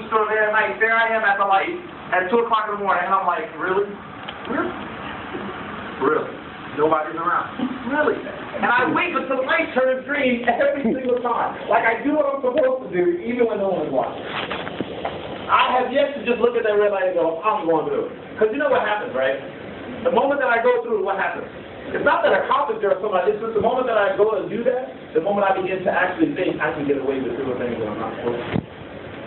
grocery store there at night. There I am at the light at 2 o'clock in the morning, and I'm like, really? Really? Really? Nobody's around. Really? And I wait until the light turns green every single time. Like I do what I'm supposed to do, even when no one's watching. I have yet to just look at that red light and go, I'm going through. Because you know what happens, right? The moment that I go through, what happens? It's not that I accomplish there or somebody, it's just the moment that I go and do that, the moment I begin to actually think I can get away with doing things that I'm not supposed to.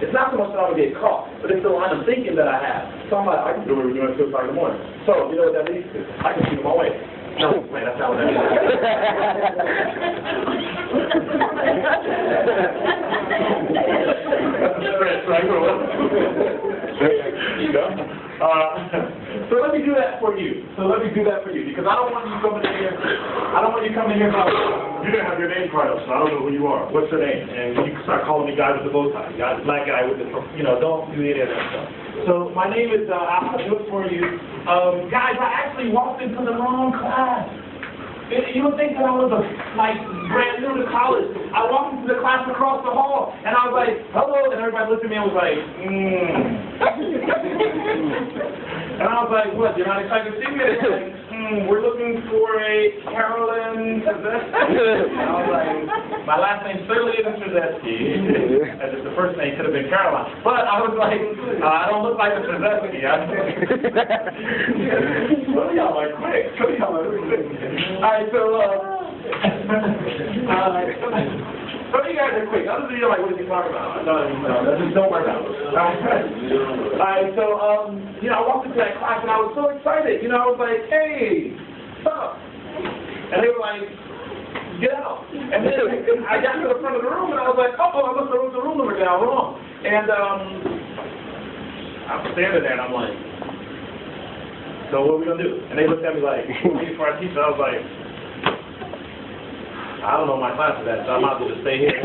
It's not so much that I'm going to get caught, but it's the line of thinking that I have. So I'm like, I can do what we're doing at 2 o'clock in the morning. So, you know what that leads to? I can see my way. No, man, that's not what that means. So let me do that for you. Because I don't want you coming in here. You didn't have your name card up, so I don't know who you are. What's your name? And you start calling me guy with the bow tie. Black guy with the, don't do any of that stuff. So my name is, I'll do it for you. Guys, I actually walked into the wrong class. You would think that I was brand new to college. I walked into the class across the hall, and I was like, hello, and everybody looked at me and was like, And I was like, what, you're not excited to see me? And they're like, we're looking for a Carolyn Trzeski. And I was like, my last name certainly isn't Trzeski. As if the first name could have been Caroline. But I was like, I don't look like a Trzeski. Some of y'all are quick. Alright, so, some of you guys are quick. Others of you are like, what are you talking about? No, just don't worry about it. Alright, so, I walked into that class and I was so excited. I was like, hey, what's up? And they were like, get out. And then I got to the front of the room and I was like, oh, I must have wrote the room number down wrong. And I'm standing there and I'm like, so what are we going to do? And they looked at me like, waiting for our teacher. I was like, I don't know my class is at, so I might as well just stay here.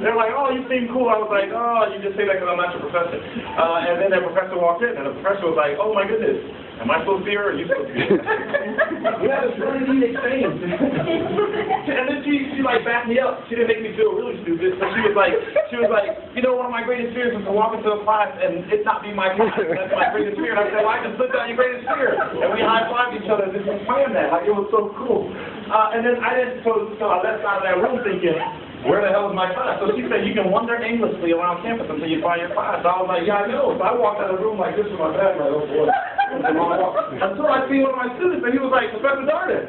They're like, oh, you seem cool. I was like, oh, you just say that because I'm not your professor. And then their professor walked in, and the professor was like, oh, my goodness. Am I supposed to be here or are you supposed to be here? We had this really neat exchange. And then she backed me up. She didn't make me feel really stupid. So she was like, one of my greatest fears is to walk into a class and it not be my class. That's my greatest fear. And I said, well, I just looked down your greatest fear. And we high-fived each other and just planned that. Like, it was so cool. And then so I left out of that room thinking, where the hell is my class? So she said, you can wander aimlessly around campus until you find your class. So I was like, yeah, I know. So I walked out of the room like this with my bag, like, oh boy. Until I see one of my students, and he was like, Professor Darden.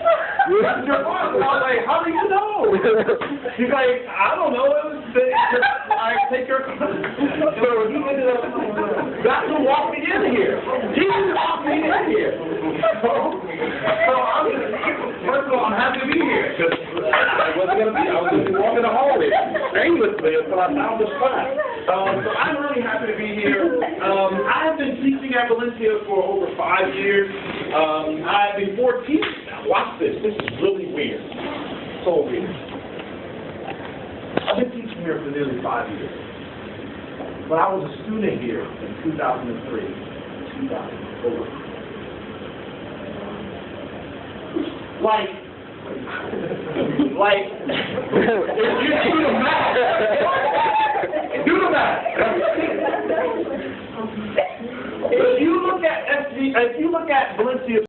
That's your class. And I was like, how do you know? He's like, I don't know. I take your class. So he ended up, that's who walked me in here. Jesus walked me in here. So I'm just, first of all, I'm happy to be here. Because I wasn't going to be. I was going to be walking the hallway aimlessly until I found this class. So I'm really happy to be here. I have been teaching at Valencia for over 5 years. I've been 14 now. Watch this. This is really weird. So weird. I've been teaching here for nearly 5 years. But I was a student here in 2003, 2004. Like, if you do the math, if you look at Valencia